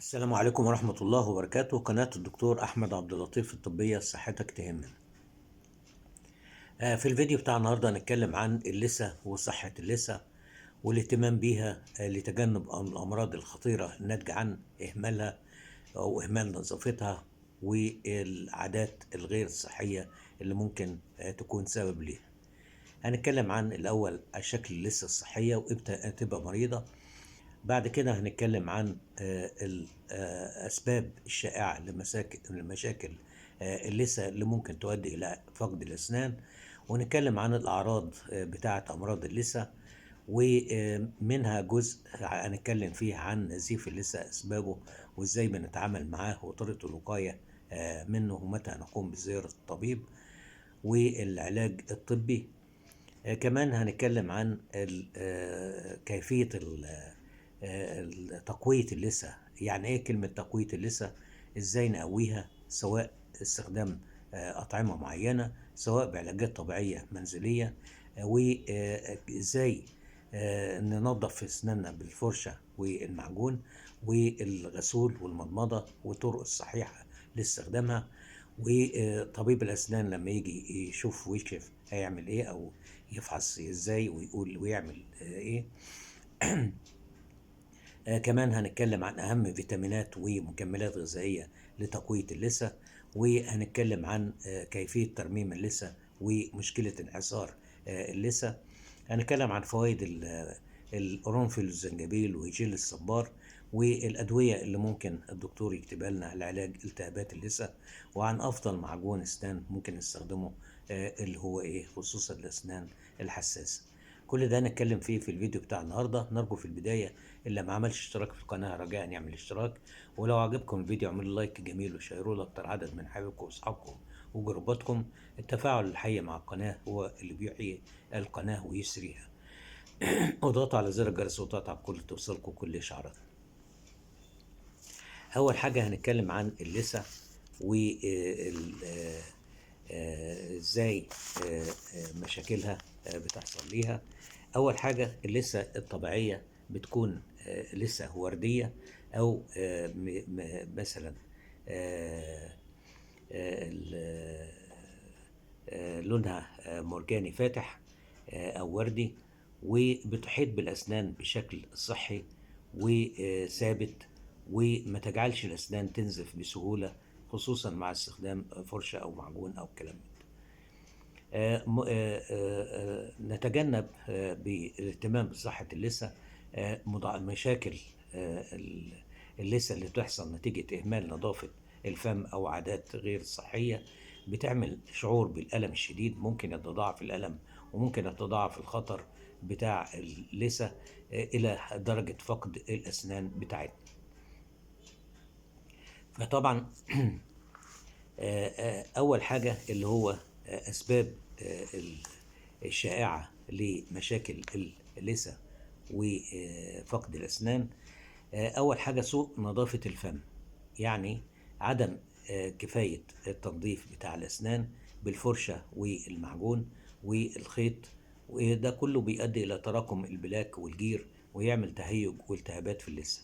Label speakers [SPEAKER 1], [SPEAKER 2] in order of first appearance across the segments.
[SPEAKER 1] السلام عليكم ورحمة الله وبركاته. قناة الدكتور أحمد عبد اللطيف الطبية، صحتك تهمنا. في الفيديو بتاع النهاردة هنتكلم عن اللثة وصحة اللثة والاهتمام بيها لتجنب الأمراض الخطيرة الناتجة عن إهمالها أو إهمال نظافتها والعادات الغير صحية اللي ممكن تكون سبب ليها. هنتكلم عن الأول شكل اللثة الصحية وإمتى تبقى مريضة. بعد كده هنتكلم عن الأسباب الشائعة لمشاكل اللثة اللي ممكن تؤدي إلى فقد الأسنان، ونتكلم عن الأعراض بتاعة أمراض اللثة، ومنها جزء هنتكلم فيه عن نزيف اللثة أسبابه وإزاي بنتعامل معاه وطريقة الوقاية منه ومتى نقوم بزيارة الطبيب والعلاج الطبي. كمان هنتكلم عن كيفية تقوية اللثة. يعني ايه كلمة تقوية اللثة؟ ازاي نقويها، سواء استخدام أطعمة معينة، سواء بعلاجات طبيعية منزلية، وازاي ننظف أسناننا بالفرشة والمعجون والغسول والمضمضة والطرق الصحيحة لاستخدامها. وطبيب الأسنان لما يجي يشوف ويكشف هيعمل ايه أو يفحص ازاي ويقول ويعمل ايه. كمان هنتكلم عن أهم فيتامينات ومكملات غذائية لتقوية اللثة، وهنتكلم عن كيفية ترميم اللثة ومشكلة انحسار اللثة. هنتكلم عن فوائد القرنفل والزنجبيل وجيل الصبار والأدوية اللي ممكن الدكتور يكتبها لنا لعلاج التهابات اللثة، وعن أفضل معجون أسنان ممكن نستخدمه اللي هو إيه، خصوصا الأسنان الحساسة. كل ده هنتكلم فيه في الفيديو بتاع النهارده. نرجو في البدايه اللي ما عملش اشتراك في القناه رجاء يعمل اشتراك، ولو عجبكم الفيديو اعملوا لايك جميل وشيروه لاكتر عدد من حبايبكم واصحابكم وجروباتكم. التفاعل الحي مع القناه هو اللي بيحيي القناه ويسريها. واضغطوا على زر الجرس وتقطع كل توصلكم كل اشعارات. اول حاجه هنتكلم عن اللثه ازاي مشاكلها بتحصل ليها. اول حاجه اللثه الطبيعيه بتكون لثه ورديه، او مثلا آه، لونها مرجاني فاتح او وردي، وبتحيط بالاسنان بشكل صحي وثابت، وما تجعلش الاسنان تنزف بسهوله، خصوصا مع استخدام فرشه او معجون او كلام من ده. نتجنب بالاهتمام بصحة اللثة مشاكل اللثة اللي بتحصل نتيجة إهمال نظافة الفم أو عادات غير صحية. بتعمل شعور بالألم الشديد، ممكن يتضاعف الألم وممكن يتضاعف الخطر بتاع اللثة إلى درجة فقد الأسنان بتاعتنا. فطبعا أول حاجة اللي هو أسباب الشائعة لمشاكل اللثة وفقد الأسنان. أول حاجة سوء نظافة الفم، يعني عدم كفاية التنظيف بتاع الأسنان بالفرشة والمعجون والخيط، وده كله بيؤدي إلى تراكم البلاك والجير ويعمل تهيج والتهابات في اللثة.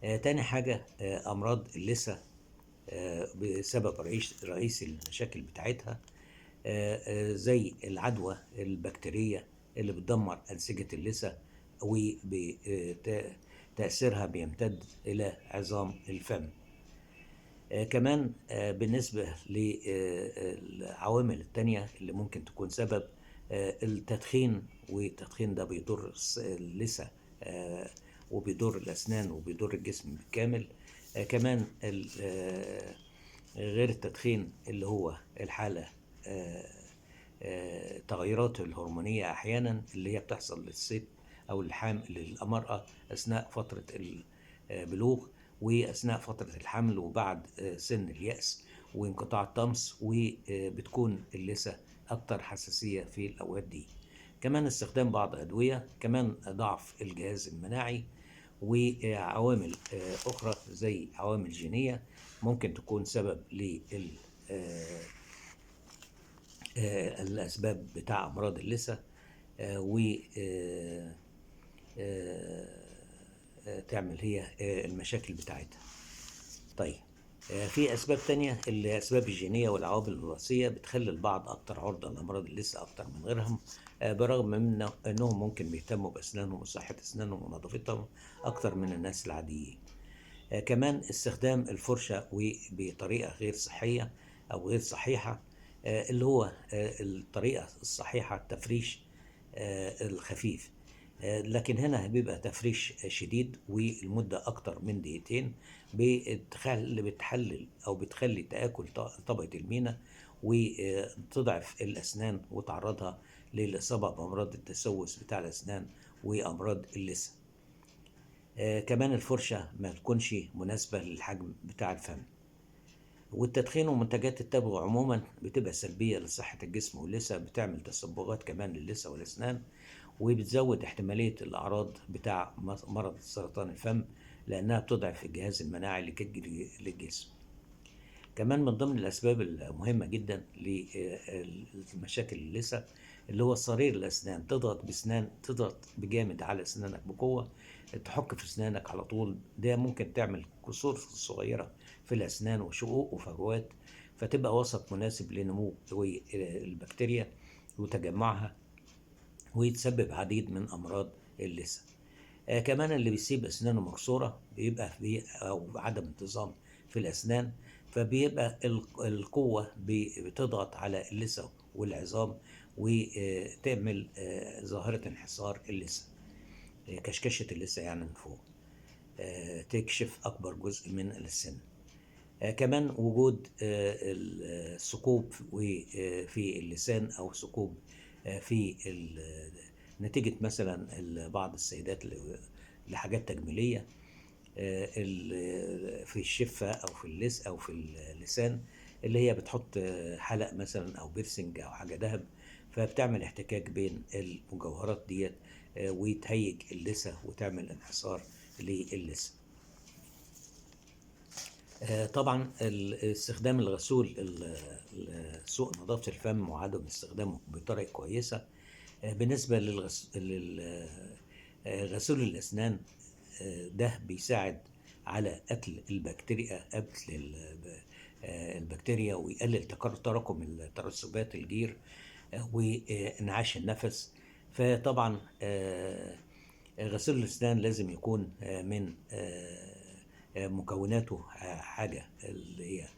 [SPEAKER 1] تاني حاجة أمراض اللثة بسبب رئيسي المشاكل بتاعتها زي العدوى البكتيرية اللي بتدمر أنسجة اللثة وتأثيرها بيمتد إلى عظام الفم. كمان بالنسبة للعوامل التانية اللي ممكن تكون سبب، التدخين، والتدخين ده بيضر اللثة وبيضر الأسنان وبيضر الجسم بالكامل. كمان غير التدخين اللي هو الحالة التغيرات الهرمونية أحيانا اللي هي بتحصل للست أو للمرأة أثناء فترة البلوغ وأثناء فترة الحمل وبعد سن اليأس وانقطاع الطمس، وبتكون اللثة أكثر حساسية في الأوقات دي. كمان استخدام بعض أدوية، كمان ضعف الجهاز المناعي، وعوامل أخرى زي عوامل جينية ممكن تكون سبب الأسباب بتاع أمراض اللثة. تعمل هي المشاكل بتاعتها. طيب، في أسباب تانية، الأسباب الجينية والعوامل الوراثية بتخلي البعض أكتر عرضة لأمراض اللثة أكتر من غيرهم، برغم من أنهم ممكن بيهتموا بأسنانهم وصحة أسنانهم ونظافتهم أكتر من الناس العاديين. كمان استخدام الفرشة وبطريقة غير صحية أو غير صحيحة، اللي هو الطريقة الصحيحة التفريش الخفيف، لكن هنا بيبقى تفريش شديد والمدة أكتر من دقيقتين، بتحلل أو بتخلي تآكل طبقة المينا وتضعف الأسنان وتعرضها للإصابة بأمراض التسوس بتاع الأسنان وأمراض اللثة. كمان الفرشة ما تكونش مناسبة للحجم بتاع الفم. والتدخين ومنتجات التبغ عموما بتبقى سلبية لصحة الجسم واللثة، بتعمل تصبغات كمان للثة والأسنان، وبتزود احتمالية الأعراض بتاع مرض سرطان الفم، لأنها بتضعف الجهاز المناعي للجسم. كمان من ضمن الأسباب المهمة جدا لمشاكل اللثة اللي هو صرير الأسنان، تضغط بجامد على أسنانك بقوة، تحك في أسنانك على طول، ده ممكن تعمل كسور صغيرة في الأسنان وشقوق وفجوات، فتبقى وسط مناسب لنمو البكتيريا وتجمعها، ويتسبب عديد من أمراض اللثة. كمان اللي بيسيب أسنانه مكسورة بيبقى أو عدم انتظام في الأسنان، فبيبقى القوة بتضغط على اللثة والعظام وتعمل ظاهرة انحسار اللثة، كشكشة اللثة يعني من فوق، تكشف أكبر جزء من السن. كمان وجود الثقوب في اللسان أو ثقوب في نتيجة مثلا بعض السيدات لحاجات تجميلية في الشفة أو في أو في اللسان، اللي هي بتحط حلق مثلا أو بيرسنج أو حاجة دهب، فبتعمل احتكاك بين المجوهرات ديت وتهيج اللثة وتعمل انحسار للثة. طبعا استخدام الغسول، سوء نظافة الفم وعدم استخدامه بطريقة كويسة. بالنسبة لغسول الأسنان، ده بيساعد على قتل البكتيريا ويقلل تراكم ترسبات الجير وانعاش النفس. فطبعا غسيل الأسنان لازم يكون من مكوناته حاجة اللي هي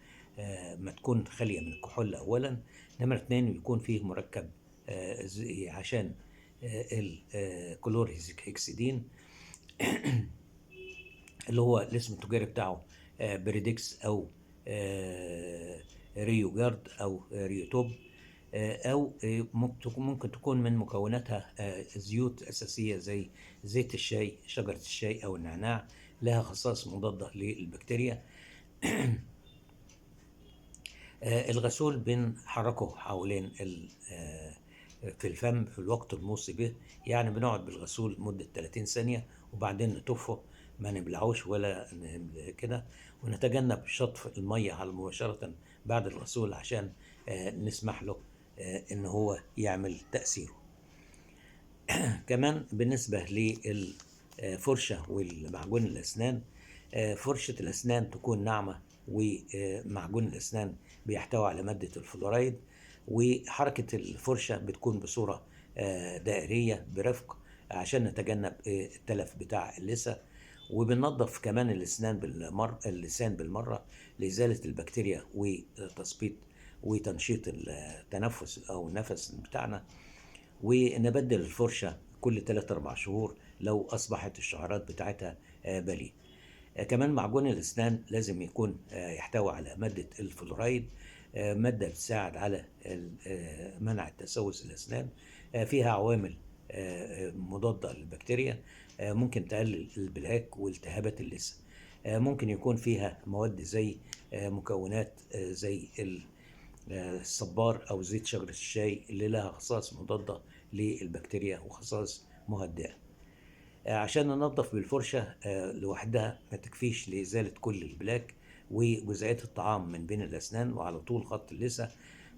[SPEAKER 1] ما تكون خالية من الكحول أولا، نمرة 2 يكون فيه مركب عشان الكلورهكسيدين اللي هو الاسم التجاري بتاعه بريدكس أو ريوجارد أو ريوتوب، أو ممكن تكون من مكوناتها زيوت أساسية زي زيت الشاي، شجرة الشاي أو النعناع، لها خصائص مضادة للبكتيريا. الغسول بنحركه حوالين في الفم في الوقت الموصي به، يعني بنقعد بالغسول مدة 30 ثانية وبعدين نتفه، ما نبلعوش ولا كده، ونتجنب شطف المية على مباشرة بعد الغسول عشان نسمح له ان هو يعمل تأثيره. كمان بالنسبة للفرشة والمعجون الأسنان، فرشة الأسنان تكون ناعمة، ومعجون الأسنان بيحتوي على مادة الفلورايد، وحركة الفرشة بتكون بصورة دائرية برفق عشان نتجنب التلف بتاع اللثة. وبننظف كمان اللسان بالمرة لإزالة البكتيريا وتثبيط وتنشيط التنفس أو النفس بتاعنا. ونبدل الفرشة كل 3-4 شهور لو أصبحت الشعرات بتاعتها بلية. كمان معجون الأسنان لازم يكون يحتوي على مادة الفلورايد، مادة بتساعد على منع تسوس الأسنان، فيها عوامل مضادة للبكتيريا، ممكن تقلل البلاك والتهابات اللثة. ممكن يكون فيها مواد زي مكونات زي الصبار أو زيت شجرة الشاي اللي لها خصائص مضادة للبكتيريا وخصائص مهدئة. عشان ننظف بالفرشة لوحدها ما تكفيش لإزالة كل البلاك وجزيئات الطعام من بين الأسنان وعلى طول خط اللثة،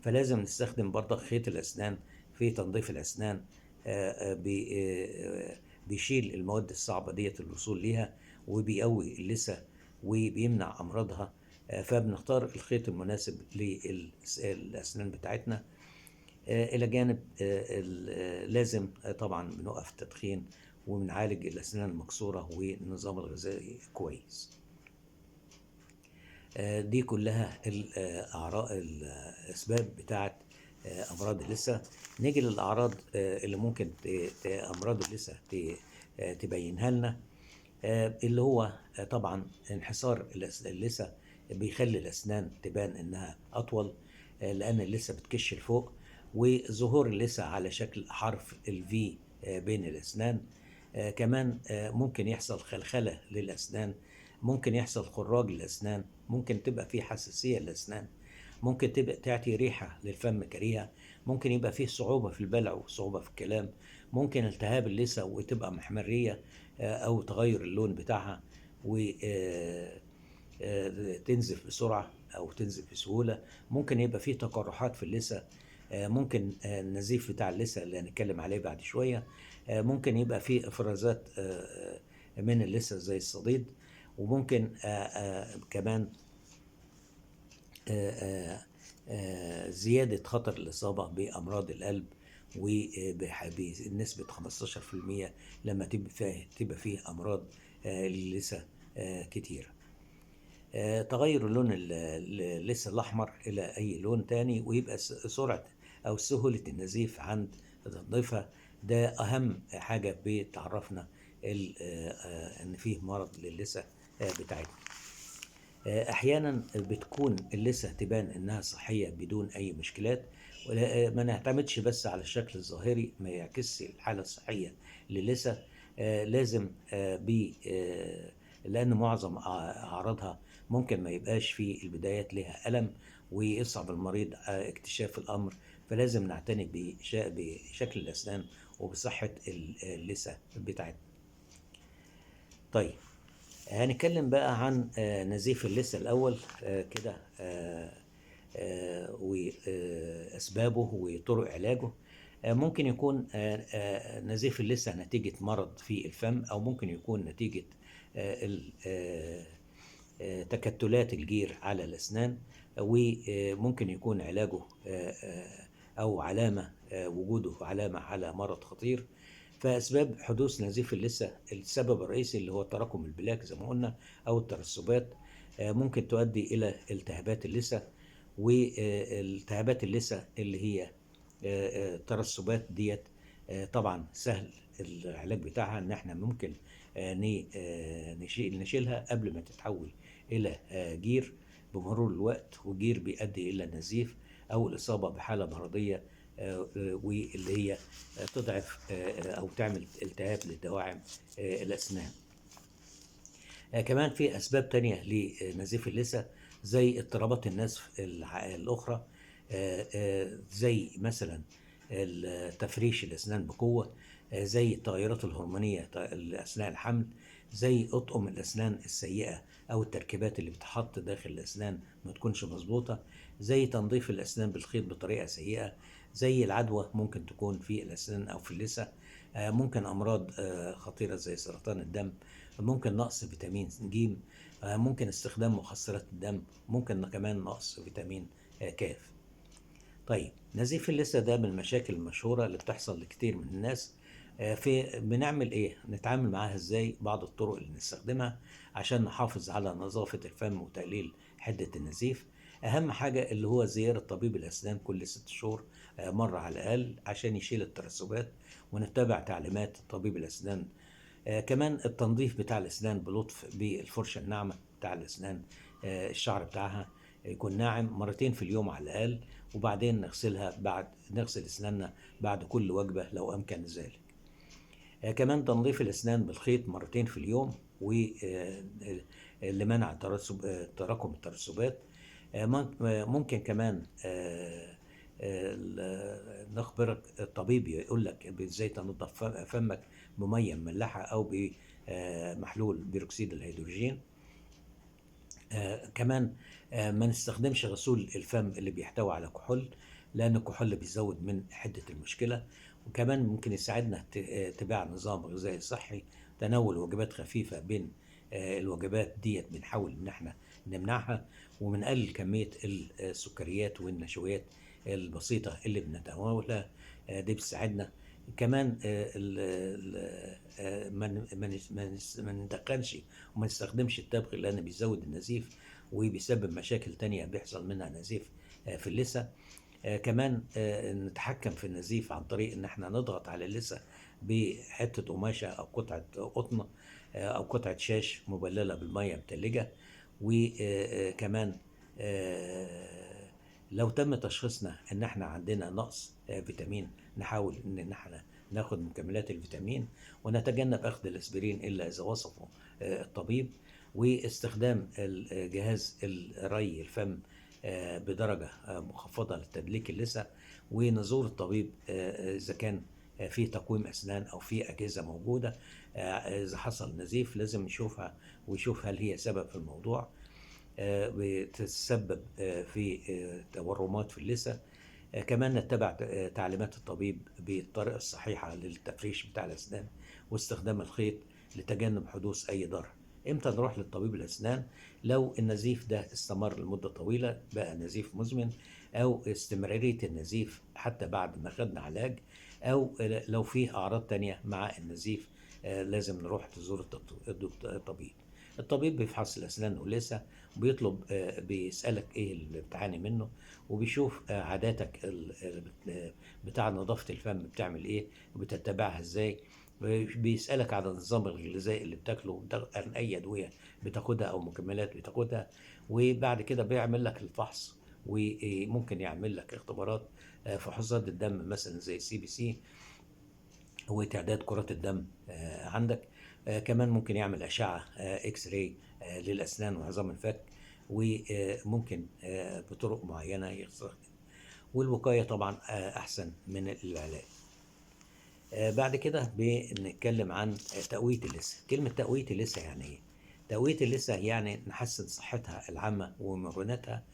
[SPEAKER 1] فلازم نستخدم برضه خيط الأسنان في تنظيف الأسنان بيشيل المواد الصعبة ديت الوصول ليها، وبيقوي اللثة وبيمنع أمراضها. فبنختار الخيط المناسب للأسنان بتاعتنا. إلى جانب لازم طبعا بنوقف التدخين وبنعالج الأسنان المكسورة والنظام الغذائي كويس. دي كلها الأعراض الأسباب بتاعت أمراض اللثة. نيجي للأعراض اللي ممكن أمراض اللثة تبينها لنا، اللي هو طبعا انحسار اللثة بيخلي الأسنان تبان إنها أطول، لأن اللثة بتكش لفوق، وظهور اللثة على شكل حرف الفي بين الأسنان. كمان ممكن يحصل خلخلة للأسنان، ممكن يحصل خراج للأسنان، ممكن تبقى في حساسية للأسنان، ممكن تبقى تعطي ريحة للفم كريهة، ممكن يبقى فيه صعوبة في البلع وصعوبة في الكلام، ممكن التهاب اللثة وتبقى محمرية أو تغير اللون بتاعها وتنزف بسرعة أو تنزف بسهولة. ممكن يبقى فيه تقرحات في اللثة، ممكن النزيف بتاع اللثة اللي هنتكلم عليه بعد شوية، ممكن يبقى فيه إفرازات من اللثة زي الصديد، وممكن كمان زيادة خطر الإصابة بأمراض القلب وبنسبة 15% لما تبقى فيه أمراض اللثة كتيرة. تغير لون اللثة الأحمر إلى أي لون تاني، ويبقى سرعة أو سهولة النزيف عند تنظيفها، ده أهم حاجة بتعرفنا إن فيه مرض للثة بتاعتنا. أحيانا بتكون اللثة تبان إنها صحية بدون أي مشكلات، ما نعتمدش بس على الشكل الظاهري ما يعكسش الحالة الصحية للثة. لازم لأن معظم أعراضها ممكن ما يبقاش في البدايات لها ألم، ويصعب المريض اكتشاف الأمر، فلازم نعتني بشكل الأسنان وبصحة اللثة بتاعتنا. طيب، هنتكلم بقى عن نزيف اللثة الأول كده، وأسبابه وطرق علاجه. ممكن يكون نزيف اللثة نتيجة مرض في الفم، أو ممكن يكون نتيجة تكتلات الجير على الأسنان، وممكن يكون علاجه أو وجوده علامة على مرض خطير. فأسباب حدوث نزيف اللثة، السبب الرئيسي اللي هو تراكم البلاك زي ما قلنا أو الترسبات، ممكن تؤدي إلى التهابات اللثة. والتهابات اللثة اللي هي الترسبات ديت طبعا سهل العلاج بتاعها، ان احنا ممكن نشيلها قبل ما تتحول الى جير بمرور الوقت، وجير بيؤدي الى نزيف او الاصابه بحاله مرضيه واللي هي تضعف او تعمل التهاب لدواعم الاسنان. كمان في اسباب تانية لنزيف اللثه زي اضطرابات النزف الاخرى، زي مثلا تفريش الاسنان بقوه، زي التغيرات الهرمونيه اثناء الحمل، زي اطقم الاسنان السيئه او التركيبات اللي بتحط داخل الاسنان ما تكونش مظبوطه، زي تنظيف الاسنان بالخيط بطريقه سيئه، زي العدوى ممكن تكون في الاسنان او في اللثه، ممكن امراض خطيره زي سرطان الدم، ممكن نقص فيتامين ج، ممكن استخدام مخسرات الدم، ممكن كمان نقص فيتامين كاف. طيب، نزيف اللثة ده من المشاكل المشهورة اللي بتحصل لكتير من الناس. بنعمل ايه؟ نتعامل معاها ازاي؟ بعض الطرق اللي نستخدمها عشان نحافظ على نظافة الفم وتقليل حدة النزيف. اهم حاجة اللي هو زيارة طبيب الاسنان كل 6 شهور مرة على الاقل عشان يشيل الترسبات، ونتبع تعليمات طبيب الاسنان. كمان التنظيف بتاع الاسنان بلطف بالفرشة الناعمة بتاع الاسنان، الشعر بتاعها يكون ناعم 2 مرات في اليوم على الاقل، وبعدين نغسل اسناننا بعد كل وجبة لو امكن ذلك. كمان تنظيف الاسنان بالخيط 2 مرات في اليوم لمنع تراكم الترسبات. ممكن كمان نخبرك الطبيب يقول لك ازاي تنظف فمك بميه مملحه او بمحلول بيروكسيد الهيدروجين. كمان ما نستخدمش غسول الفم اللي بيحتوي على كحول، لأن الكحول بيزود من حدة المشكلة. وكمان ممكن يساعدنا اتباع نظام غذائي صحي، تناول وجبات خفيفة بين الوجبات ديت بنحاول إن احنا نمنعها، وبنقلل كمية السكريات والنشويات البسيطة اللي بنتناولها. دي بتساعدنا. كمان ما ندخنش وما نستخدمش التبغ، لأن بيزود النزيف وبيسبب مشاكل تانية بيحصل منها نزيف في اللثة. كمان نتحكم في النزيف عن طريق ان احنا نضغط على اللثه بحته قماشه او قطعه قطن او قطعه شاش مبلله بالميه متلجه. وكمان لو تم تشخيصنا ان احنا عندنا نقص فيتامين، نحاول ان احنا ناخد مكملات الفيتامين، ونتجنب اخذ الاسبرين الا اذا وصفه الطبيب. واستخدام جهاز الري الفم بدرجة مخفضة لتدليك اللثة، ونزور الطبيب إذا كان في تقويم أسنان أو في أجهزة موجودة. إذا حصل نزيف لازم نشوفها ويشوف هل هي سبب في الموضوع بتتسبب في تورمات في اللثة. كمان نتبع تعليمات الطبيب بالطريقة الصحيحة للتفريش بتاع الأسنان واستخدام الخيط لتجنب حدوث أي ضرر. إمتى نروح للطبيب الأسنان؟ لو النزيف ده استمر لمدة طويلة، بقى نزيف مزمن، أو استمرارية النزيف حتى بعد ما خدنا علاج، أو لو فيه أعراض تانية مع النزيف لازم نروح تزور الطبيب. الطبيب بيفحص الأسنان واللثة، بيطلب بيسألك إيه اللي بتعاني منه، وبيشوف عاداتك بتاع نظافة الفم بتعمل إيه وبتتبعها إزاي. بيسألك على النظام الغذائي اللي بتاكله، عن أي أدوية بتاخدها أو مكملات بتاخدها. وبعد كده بيعمل لك الفحص، وممكن يعمل لك اختبارات فحوصات الدم مثلا زي CBC وتعداد كرات الدم عندك. كمان ممكن يعمل أشعة إكس راي للأسنان وعظام الفك، وممكن بطرق معينة يستخدم. والوقاية طبعا أحسن من العلاج. بعد كده بنتكلم عن تقوية اللثة. كلمة تقوية اللثة يعني إيه؟ تقوية اللثة يعني نحسن صحتها العامة ومرونتها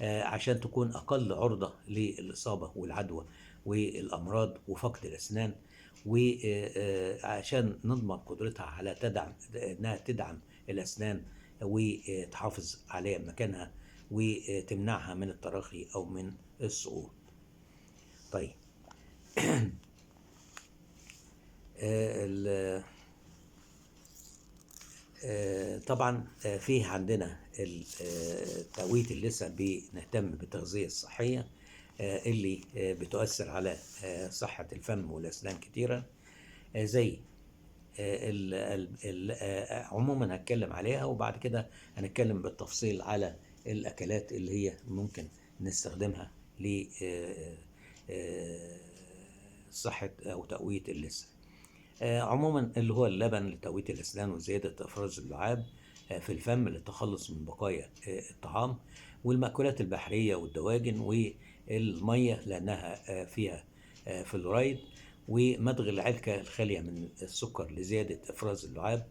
[SPEAKER 1] عشان تكون أقل عرضة للإصابة والعدوى والأمراض وفقد الأسنان، وعشان نضمن قدرتها على إنها تدعم الأسنان وتحافظ على مكانها وتمنعها من التراخي أو من السقوط. طيب طبعا فيه عندنا تقوية اللثة بنهتم بالتغذية الصحية اللي بتؤثر على صحة الفم والأسنان كتيرة، زي عموما هتكلم عليها، وبعد كده هنتكلم بالتفصيل على الأكلات اللي هي ممكن نستخدمها لصحة أو تقوية اللثة. عموما اللي هو اللبن لتقوية الأسنان وزيادة إفراز اللعاب في الفم للتخلص من بقايا الطعام، والمأكولات البحرية والدواجن والمية لأنها فيها فلورايد، ومضغ العلكة الخالية من السكر لزيادة إفراز اللعاب،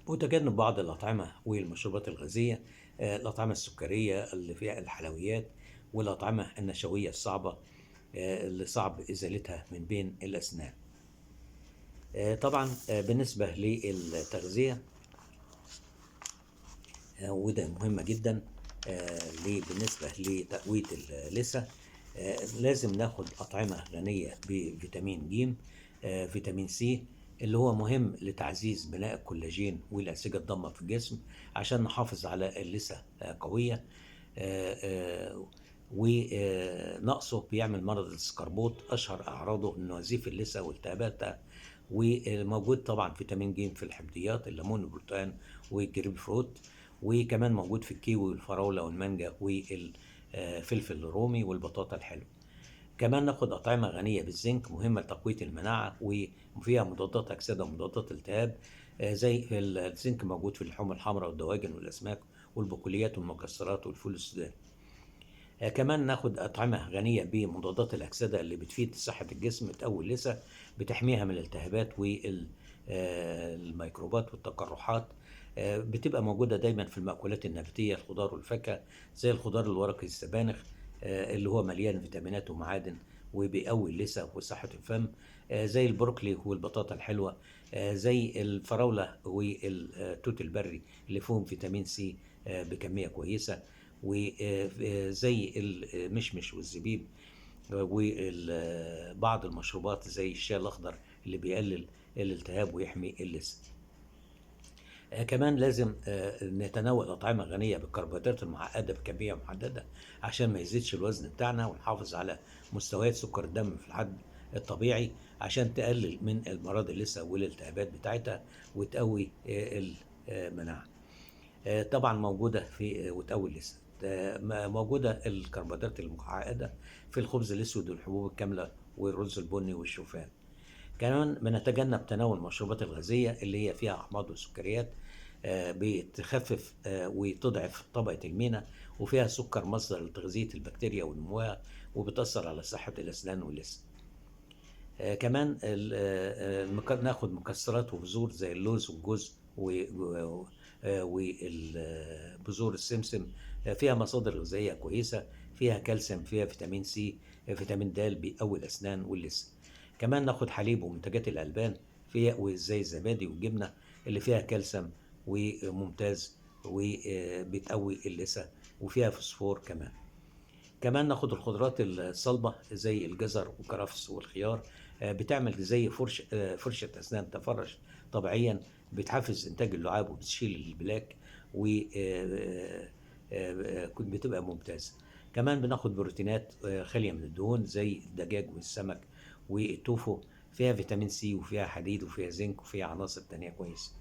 [SPEAKER 1] وتجنب بعض الأطعمة والمشروبات الغازية، الأطعمة السكرية اللي فيها الحلويات، والأطعمة النشوية الصعبة اللي صعب إزالتها من بين الأسنان. طبعا بالنسبة للتغذية وده مهمة جدا بالنسبة لتقوية اللثة، لازم ناخد أطعمة غنية بفيتامين ج، فيتامين سي اللي هو مهم لتعزيز بناء الكولاجين والأنسجة الضامة في الجسم عشان نحافظ على اللثة قوية. ونقصه بيعمل مرض السكربوت، أشهر أعراضه نزيف اللثة والتهاباتها. وموجود طبعا فيتامين ج في الحمضيات، الليمون والبرتقال والجريب فروت، وكمان موجود في الكيوي والفراولة والمانجا والفلفل الرومي والبطاطا الحلو. كمان ناخد أطعمة غنية بالزنك، مهمة لتقوية المناعة وفيها مضادات أكسدة ومضادات التهاب. زي الزنك موجود في اللحوم الحمراء والدواجن والأسماك والبقوليات والمكسرات والفول السوداني. كمان ناخد أطعمة غنية بمضادات الأكسدة اللي بتفيد صحة الجسم، تقوي اللثة، بتحميها من الالتهابات والميكروبات والتقرحات. بتبقى موجودة دايما في المأكولات النباتية، الخضار والفاكهة، زي الخضار الورقي السبانخ اللي هو مليان فيتامينات ومعادن وبيقوي اللثة وصحة الفم، زي البروكلي والبطاطا الحلوة، زي الفراولة والتوت البري اللي فيهم فيتامين سي بكمية كويسة، وزي المشمش والزبيب، وبعض المشروبات زي الشاي الأخضر اللي بيقلل الالتهاب ويحمي اللثة. كمان لازم نتناول أطعمة غنية بالكربوهيدرات المعقدة بكمية محددة عشان ما يزيدش الوزن بتاعنا، ونحافظ على مستويات سكر الدم في الحد الطبيعي عشان تقلل من المرض اللثة والالتهابات بتاعتها وتقوي المناعة. طبعا موجودة في وتقوي اللثة. موجودة الكربوهيدرات المعقدة في الخبز الأسود والحبوب الكاملة والرز البني والشوفان. كمان بنتجنب تناول المشروبات الغازية اللي هي فيها أحماض وسكريات، بتخفف وتضعف طبقة المينا، وفيها سكر مصدر لتغذية البكتيريا ونموها، وبتأثر على صحة الأسنان واللثة. كمان ناخد مكسرات وبذور زي اللوز والجوز وبذور السمسم، فيها مصادر غذائية كويسة، فيها كالسيوم، فيها فيتامين سي، فيتامين د بيقوي الأسنان واللثة. كمان ناخد حليب ومنتجات الألبان فيها زي الزبادي والجبنة اللي فيها كالسيوم وممتاز وبتقوي اللثة، وفيها فوسفور كمان. كمان ناخد الخضروات الصلبة زي الجزر والكرفس والخيار، بتعمل زي فرشة أسنان تفرش طبيعيا، بتحفز إنتاج اللعاب وبتشيل البلاك، وبتبقى ممتازة. كمان بناخد بروتينات خالية من الدهون زي الدجاج والسمك والتوفو، فيها فيتامين سي وفيها حديد وفيها زنك وفيها عناصر تانية كويسة.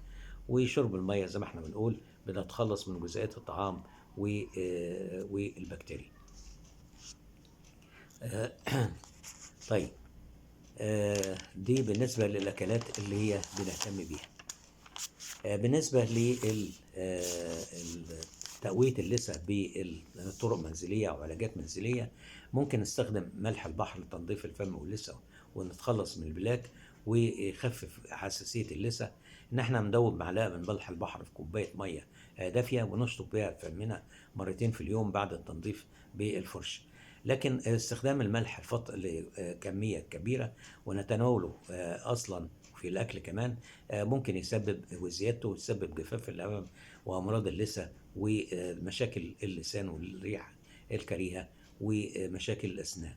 [SPEAKER 1] وشرب المية زي ما احنا بنقول بنتخلص من جزيئات الطعام والبكتيريا. طيب، دي بالنسبة للأكلات اللي هي بنهتم بيها. بالنسبة لتقوية اللثة بطرق منزلية أو علاجات منزلية، ممكن نستخدم ملح البحر لتنظيف الفم واللثة ونتخلص من البلاك ويخفف حساسية اللثة. إن احنا ندوب معلقة من ملح البحر في كوباية مية دافية ونشطف بها فمنا مرتين في اليوم بعد التنظيف بالفرش. لكن استخدام الملح لكمية كبيرة ونتناوله أصلا في الأكل كمان ممكن يسبب وزيادته يسبب جفاف الأمعاء وأمراض اللثة ومشاكل اللسان والريح الكريهة ومشاكل الأسنان.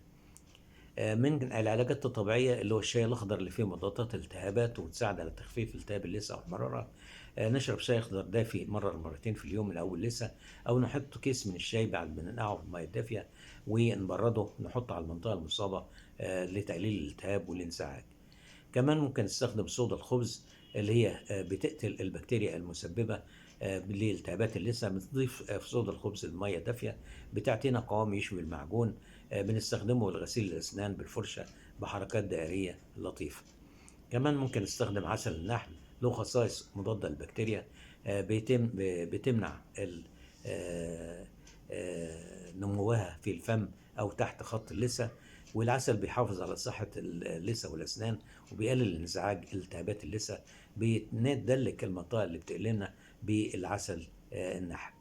[SPEAKER 1] من العلاجات الطبيعية اللي هو الشاي الأخضر اللي فيه مضادات التهابات وتساعد على تخفيف التهاب اللثة والمرارة. نشرب شاي أخضر دافي مرة مرتين في اليوم لأول لثة، أو نحط كيس من الشاي بعد ما ننقعه في المية الدافية ونبرده نحطه على المنطقة المصابة لتقليل الالتهاب والانزعاج. كمان ممكن نستخدم صودا الخبز اللي هي بتقتل البكتيريا المسببة لالتهابات اللثة. بنضيف في صودا الخبز المية دافية بتعطينا قوام يشوي المعجون. بنستخدمه لغسيل الأسنان بالفرشة بحركات دائرية لطيفة. كمان ممكن نستخدم عسل النحل، له خصائص مضادة للبكتيريا، بتمنع نموها في الفم أو تحت خط اللثة. والعسل بيحافظ على صحة اللثة والأسنان وبيقلل انزعاج التهابات اللثة. بندلك المنطقة اللي بتقلنا بالعسل النحل.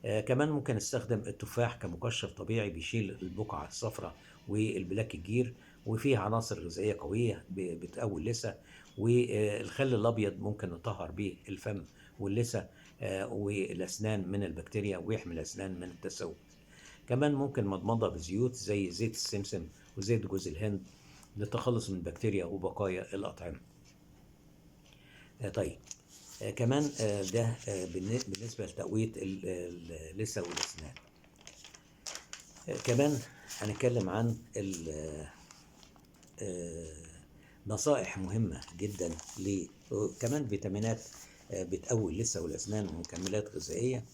[SPEAKER 1] كمان ممكن نستخدم التفاح كمقشر طبيعي بيشيل البقعة الصفراء والبلاك الجير، وفيه عناصر غذائية قوية بتقوي اللثة. والخل الأبيض ممكن نطهر به الفم واللثة والأسنان من البكتيريا ويحمي الأسنان من التسوس. كمان ممكن مضمضة بزيوت زي زيت السمسم وزيت جوز الهند للتخلص من البكتيريا وبقايا الأطعمة. طيب، كمان ده بالنسبة لتقوية اللثة والأسنان. كمان هنتكلم عن نصائح مهمة جدا كمان فيتامينات بتقوي اللثة والأسنان ومكملات غذائية.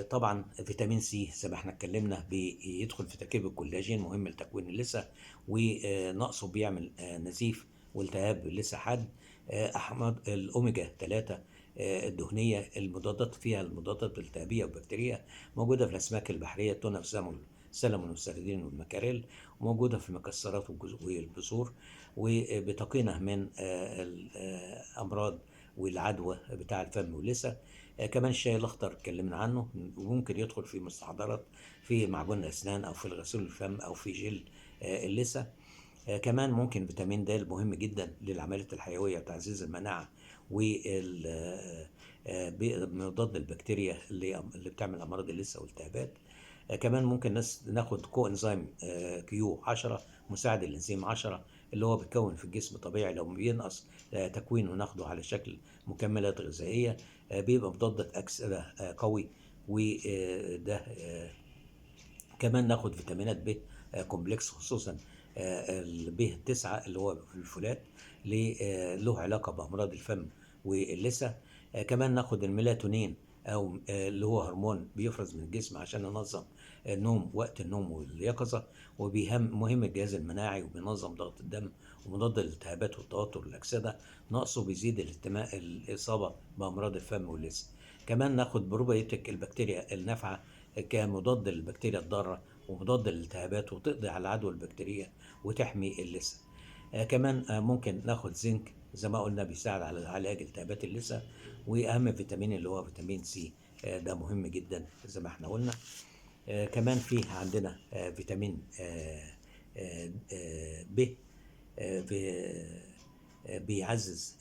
[SPEAKER 1] طبعا فيتامين سي زي ما احنا اتكلمنا بيدخل في تركيب الكولاجين، مهم لتكوين اللثة، ونقصه بيعمل نزيف والتهاب اللثة حاد. أحماض الأوميجا 3 الدهنية المضادات فيها المضادات الالتهابية والبكتيرية موجودة في الأسماك البحرية، التونة والسلمون والسردين والمكاريل، وموجودة في المكسرات والبذور، وبتقينا من الأمراض والعدوى بتاع الفم واللثة. كمان الشاي الأخضر اتكلمنا عنه، وممكن يدخل في مستحضرات في معجون الأسنان أو في الغسول الفم أو في جل اللثة. كمان ممكن فيتامين د مهم جدا للعمليات الحيوية وتعزيز المناعة ومضاد البكتيريا اللي بتعمل أمراض اللثة والالتهابات. كمان ممكن ناخد كو انزيم كيو 10 مساعد الانزيم 10 اللي هو بيتكون في الجسم طبيعي، لو بينقص تكوينه ناخده على شكل مكملات غذائية، بيبقى مضاد أكسدة قوي. وده كمان ناخد فيتامينات ب كومبلكس، خصوصا الب 9 اللي هو في الفولات، له علاقة بأمراض الفم واللثة. كمان ناخد الميلاتونين أو اللي هو هرمون بيفرز من الجسم عشان ينظم النوم، وقت النوم واليقظة، مهم الجهاز المناعي، وبينظم ضغط الدم ومضاد للالتهابات والتوتر والأكسدة. نقصه بيزيد الإصابة بأمراض الفم واللثة. كمان ناخد بروبيوتيك البكتيريا النافعة كمضاد للبكتيريا الضارة ومضاد للالتهابات، وتقضي على العدوى البكتيرية وتحمي اللثة. كمان ممكن ناخد زنك زي ما قلنا، بيساعد على علاج التهابات اللثة. واهم فيتامين اللي هو فيتامين سي، ده مهم جدا زي ما احنا قلنا. كمان في عندنا فيتامين ب بيعزز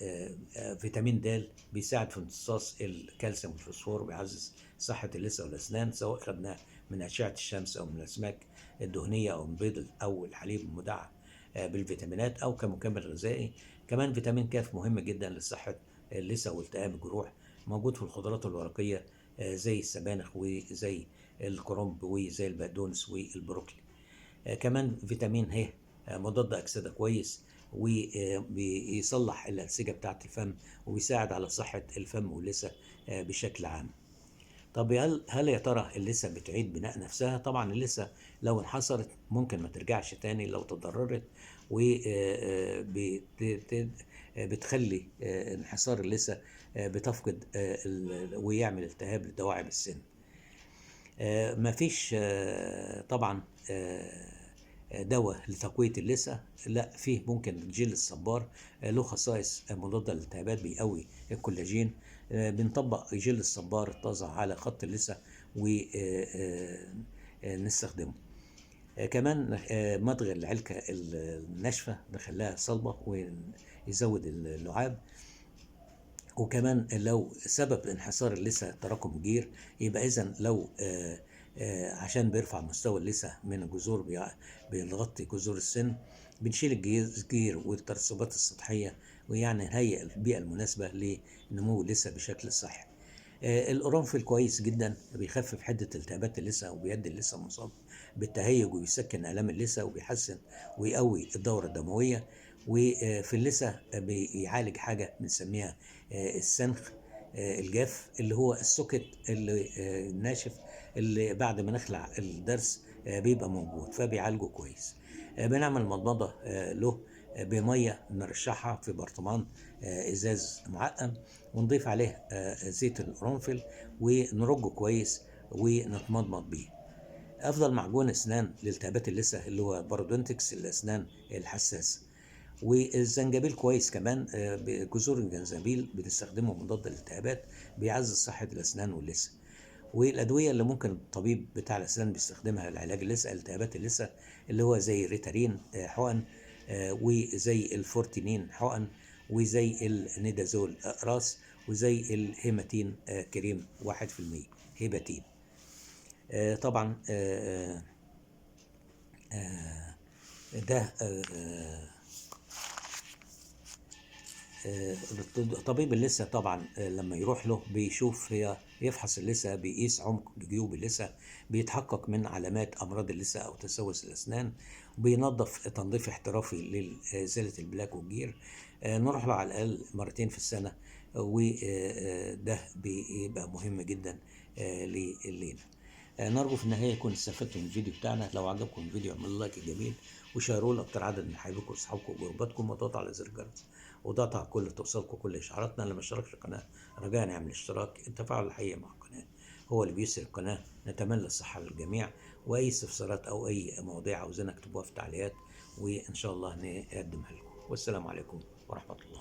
[SPEAKER 1] فيتامين د بيساعد في امتصاص الكالسيوم والفوسفور، وبيعزز صحة اللثة والأسنان، سواء خدناه من أشعة الشمس أو من الأسماك الدهنية أو من البيض أو الحليب المدعم بالفيتامينات أو كمكمل غذائي. كمان فيتامين كاف مهم جدا لصحة اللثة والتئام الجروح، موجود في الخضروات الورقية زي السبانخ وزي الكرنب وزي البقدونس والبروكلي. كمان فيتامين ه مضاد أكسدة كويس، وبيصلح الأنسجة بتاعة الفم، وبيساعد على صحة الفم واللثة بشكل عام. طب هل يا ترى اللثة بتعيد بناء نفسها؟ طبعا اللثة لو انحصرت ممكن ما ترجعش تاني لو تضررت، وبتخلي انحسار اللثة بتفقد ويعمل التهاب لدواعب السن. مفيش طبعا دواء لتقوية اللثة، لا فيه ممكن جل الصبار، له خصائص مضادة للالتهابات، بيقوي الكولاجين. بنطبق جل الصبار الطازة على خط اللثة ونستخدمه. كمان مضغ العلكة الناشفة نخليها صلبة ويزود اللعاب. وكمان لو سبب انحسار اللثة تراكم جير، يبقى إذن لو عشان بيرفع مستوى اللثة من الجذور، بيغطي جذور السن، بنشيل الجير والترسبات السطحية، ويعني نهيئ البيئة المناسبة لنمو اللثة بشكل صحي. القرنفل كويس جدا، بيخفف حدة التهابات اللثة وبيدي اللثة مصاب بالتهيج، وبيسكن آلام اللثة وبيحسن ويقوي الدورة الدموية. وفي اللثة بيعالج حاجة بنسميها السنخ الجاف، اللي هو السكت اللي الناشف اللي بعد ما نخلع الضرس بيبقى موجود، فبيعالجه كويس. بنعمل مضمضة له بمية نرشحها في برطمان ازاز معقم، ونضيف عليه زيت القرنفل ونرجه كويس ونتمضمض بيه. افضل معجون اسنان لالتهابات اللثه اللي هو بارودونتكس الاسنان الحساسه. والزنجبيل كويس كمان، بجذور الجنزبيل بنستخدمه مضاد للالتهابات، بيعزز صحه الاسنان واللثه. والادويه اللي ممكن الطبيب بتاع الاسنان بيستخدمها لعلاج اللثه التهابات اللثه، اللي هو زي الريتارين حقن، وزي الفورتينين حقن، وزي الندازول اقراص، وزي الهيماتين كريم 1% هيباتين. طبعا ده طبيب اللثة طبعا لما يروح له بيشوف، يفحص اللثة، بيقيس عمق جيوب اللثة، بيتحقق من علامات أمراض اللثة أو تسوس الأسنان، وبينظف تنظيف احترافي لإزالة البلاك والجير. نروح له على الأقل مرتين في السنة، وده بيبقى مهم جدا لينا. نرجو في النهاية يكون استفدتم من الفيديو بتاعنا. لو عجبكم الفيديو اعملوا لايك جميل، وشيروه لأكتر عدد من حبايبكم وأصحابكم وجروباتكم، وضغطوا على زر الجرس، وضغط على كل توصلكم كل إشعاراتنا. اللي ما اشتركش في القناة رجاء يعمل اشتراك. التفاعل الحقيقي مع القناة هو اللي بيسر القناة. نتمنى الصحة للجميع، وأي استفسارات أو أي مواضيع عاوزين اكتبوها في التعليقات، وإن شاء الله نقدمها لكم. والسلام عليكم ورحمة الله.